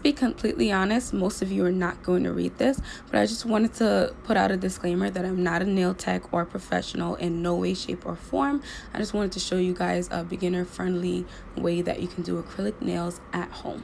be completely honest, most of you are not going to read this, but I just wanted to put out a disclaimer that I'm not a nail tech or professional in no way, shape, or form. I just wanted to show you guys a beginner-friendly way that you can do acrylic nails at home.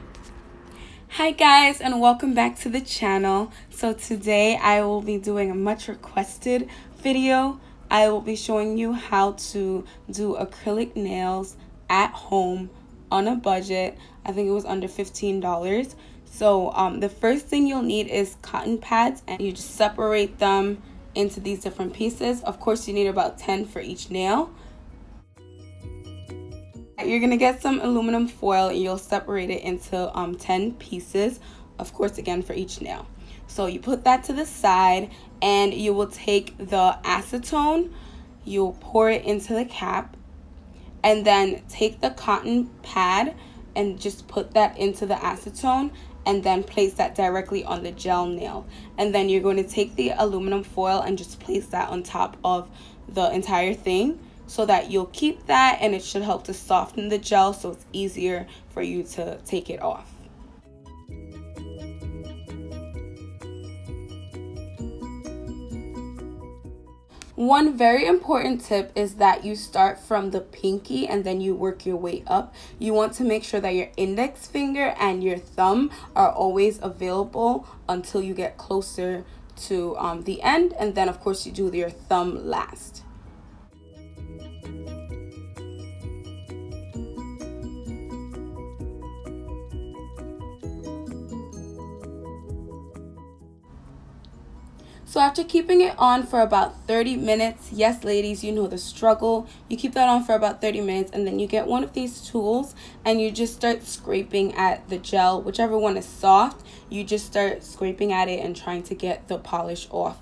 Hi guys, and welcome back to the channel. So today I will be doing a much requested video. I will be showing you how to do acrylic nails at home on a budget. I think it was under $15. So the first thing you'll need is cotton pads, and you just separate them into these different pieces. Of course, you need about 10 for each nail. You're gonna get some aluminum foil and you'll separate it into 10 pieces, of course, again for each nail. So you put that to the side, and you will take the acetone, you'll pour it into the cap, and then take the cotton pad and just put that into the acetone, and then place that directly on the gel nail. And then you're going to take the aluminum foil and just place that on top of the entire thing, so that you'll keep that, and it should help to soften the gel so it's easier for you to take it off. One very important tip is that you start from the pinky and then you work your way up. You want to make sure that your index finger and your thumb are always available until you get closer to the end, and then of course you do your thumb last. So after keeping it on for about 30 minutes, yes ladies, you know the struggle. You keep that on for about 30 minutes, and then you get one of these tools and you just start scraping at the gel. Whichever one is soft, you just start scraping at it and trying to get the polish off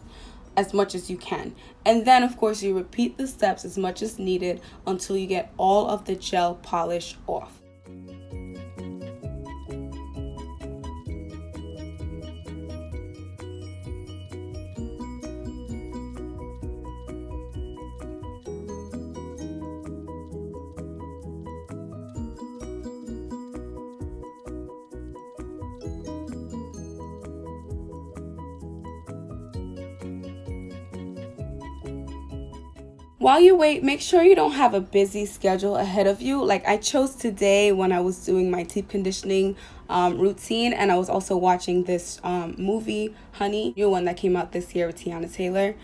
as much as you can. And then of course you repeat the steps as much as needed until you get all of the gel polish off. While you wait, make sure you don't have a busy schedule ahead of you. Like I chose today when I was doing my deep conditioning routine, and I was also watching this movie, Honey, new one that came out this year with Tiana Taylor.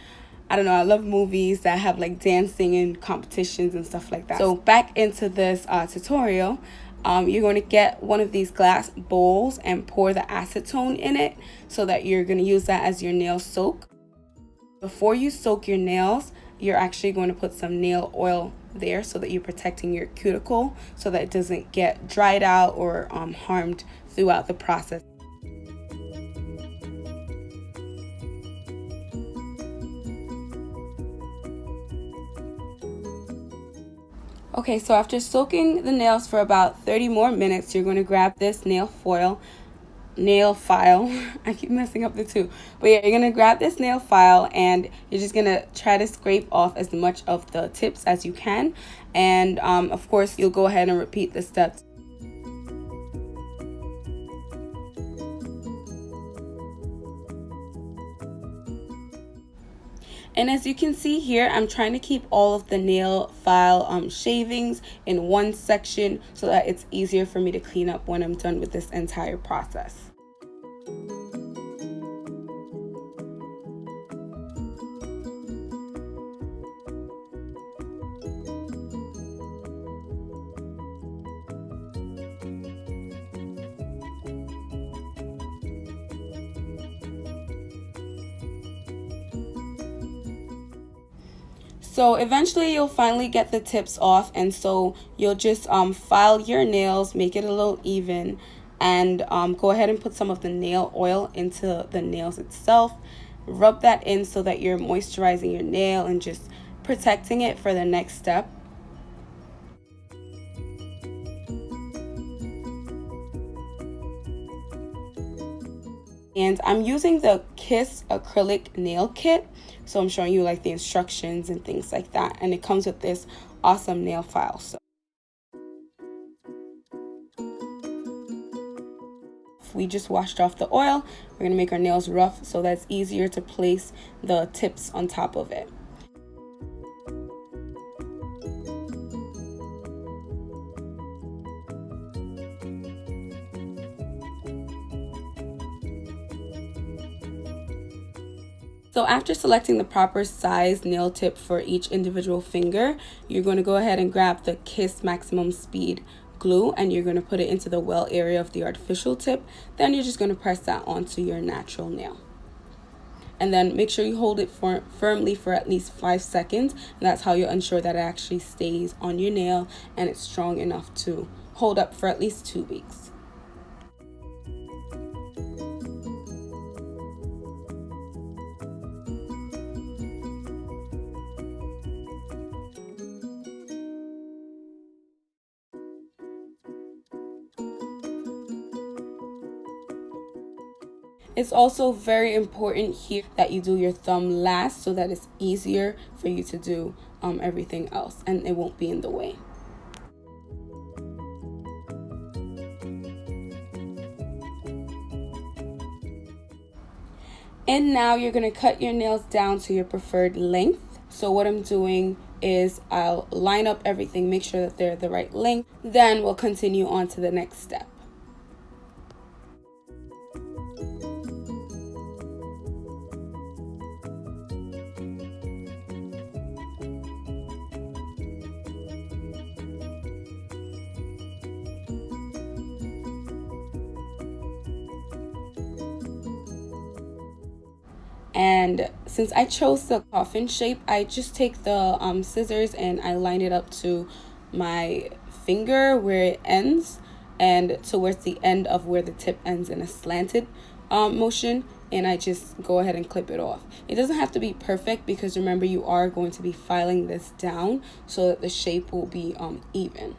I don't know, I love movies that have like dancing and competitions and stuff like that. So back into this tutorial. You're going to get one of these glass bowls and pour the acetone in it, so that you're going to use that as your nail soak. Before you soak your nails, you're actually going to put some nail oil there so that you're protecting your cuticle so that it doesn't get dried out or harmed throughout the process. Okay, so after soaking the nails for about 30 more minutes, you're going to grab this nail file. I keep messing up the two, but yeah, you're gonna grab this nail file and you're just gonna try to scrape off as much of the tips as you can, and of course you'll go ahead and repeat the steps. And as you can see here, I'm trying to keep all of the nail file shavings in one section so that it's easier for me to clean up when I'm done with this entire process. So eventually you'll finally get the tips off, and so you'll just file your nails, make it a little even, and go ahead and put some of the nail oil into the nails itself. Rub that in so that you're moisturizing your nail and just protecting it for the next step. And I'm using the Kiss acrylic nail kit, so I'm showing you like the instructions and things like that, and it comes with this awesome nail file. So we just washed off the oil, we're going to make our nails rough so that's easier to place the tips on top of it. So after selecting the proper size nail tip for each individual finger, you're going to go ahead and grab the Kiss Maximum Speed glue and you're going to put it into the well area of the artificial tip. Then you're just going to press that onto your natural nail. And then make sure you hold it firmly for at least 5 seconds. And that's how you'll ensure that it actually stays on your nail and it's strong enough to hold up for at least 2 weeks. It's also very important here that you do your thumb last so that it's easier for you to do everything else and it won't be in the way. And now you're going to cut your nails down to your preferred length. So what I'm doing is I'll line up everything, make sure that they're the right length. Then we'll continue on to the next step. And since I chose the coffin shape, I just take the scissors and I line it up to my finger where it ends and towards the end of where the tip ends in a slanted motion, and I just go ahead and clip it off. It doesn't have to be perfect because remember you are going to be filing this down so that the shape will be even.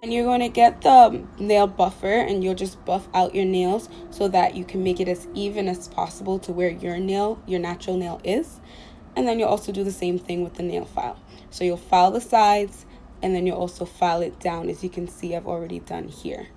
And you're going to get the nail buffer and you'll just buff out your nails so that you can make it as even as possible to where your natural nail is. And then you'll also do the same thing with the nail file. So you'll file the sides and then you'll also file it down, as you can see I've already done here.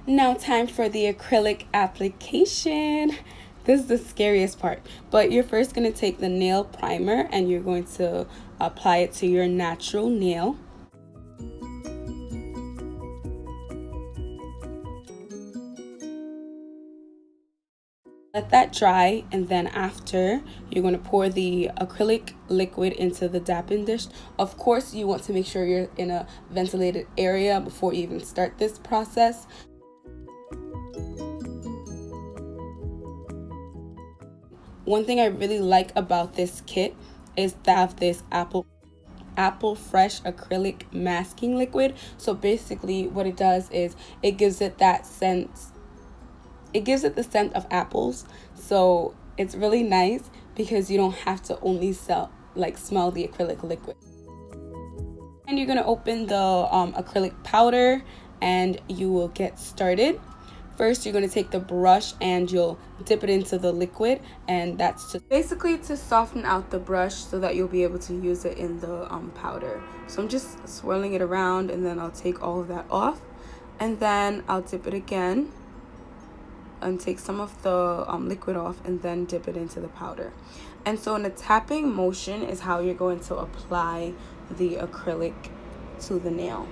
Now time for the acrylic application. This is the scariest part, but you're first going to take the nail primer and you're going to apply it to your natural nail. Let that dry, and then after you're going to pour the acrylic liquid into the dapping dish. Of course, you want to make sure you're in a ventilated area before you even start this process. One thing I really like about this kit is that I have this apple fresh acrylic masking liquid. So basically what it does is it gives it that sense. It gives it the scent of apples. So it's really nice because you don't have to only smell the acrylic liquid. And you're gonna open the acrylic powder and you will get started. First, you're going to take the brush and you'll dip it into the liquid, and that's just basically to soften out the brush so that you'll be able to use it in the powder. So I'm just swirling it around, and then I'll take all of that off, and then I'll dip it again and take some of the liquid off and then dip it into the powder. And so in a tapping motion is how you're going to apply the acrylic to the nail.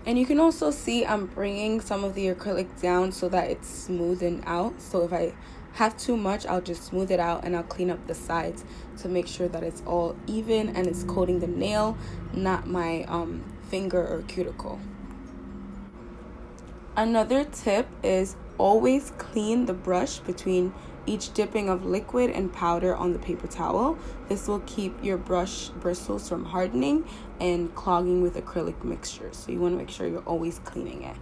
And you can also see I'm bringing some of the acrylic down so that it's smoothing out. So if I have too much, I'll just smooth it out and I'll clean up the sides to make sure that it's all even and it's coating the nail, not my finger or cuticle. Another tip is always clean the brush between each dipping of liquid and powder on the paper towel. This will keep your brush bristles from hardening and clogging with acrylic mixture. So you want to make sure you're always cleaning it.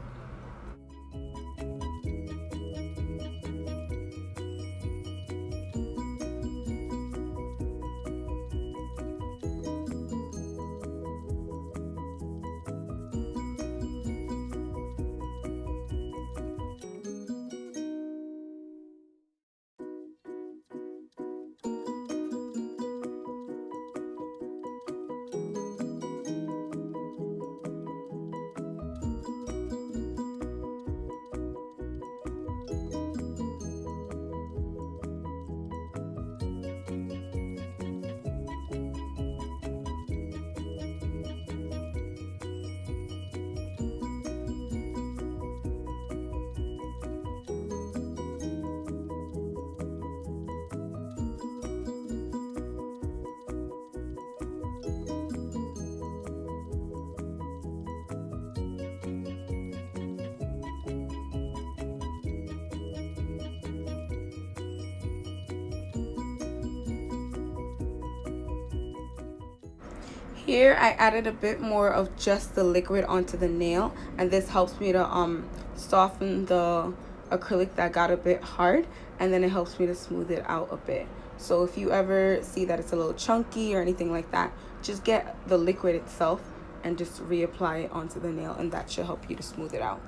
Here I added a bit more of just the liquid onto the nail, and this helps me to soften the acrylic that got a bit hard, and then it helps me to smooth it out a bit. So if you ever see that it's a little chunky or anything like that, just get the liquid itself and just reapply it onto the nail, and that should help you to smooth it out.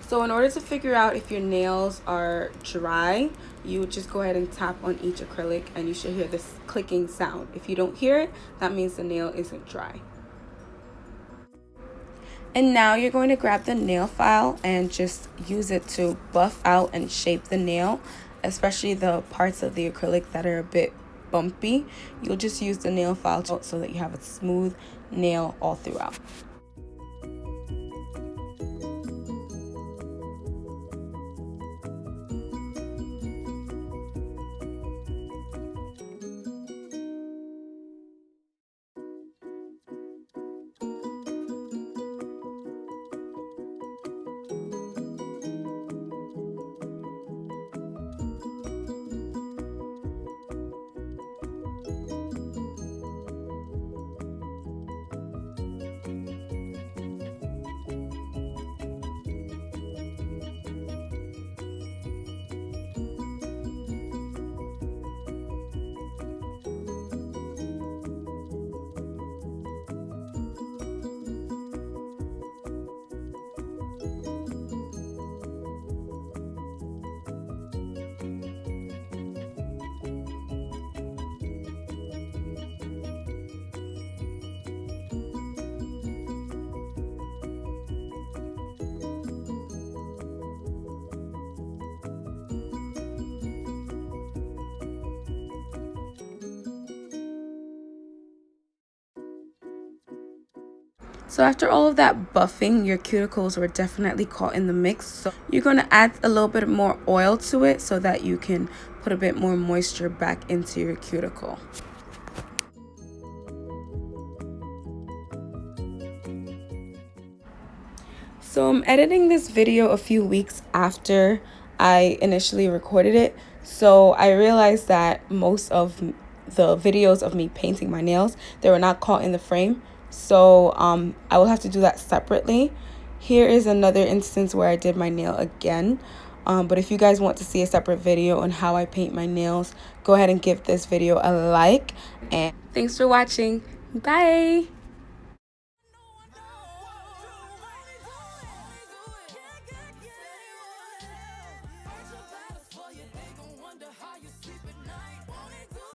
So in order to figure out if your nails are dry, you would just go ahead and tap on each acrylic and you should hear this clicking sound. If you don't hear it, that means the nail isn't dry. And now you're going to grab the nail file and just use it to buff out and shape the nail, especially the parts of the acrylic that are a bit bumpy. You'll just use the nail file so that you have a smooth nail all throughout. So after all of that buffing, your cuticles were definitely caught in the mix. So you're going to add a little bit more oil to it so that you can put a bit more moisture back into your cuticle. So I'm editing this video a few weeks after I initially recorded it. So I realized that most of the videos of me painting my nails, they were not caught in the frame. So I will have to do that separately. Here is another instance where I did my nail again. But if you guys want to see a separate video on how I paint my nails, go ahead and give this video a like. And thanks for watching. Bye.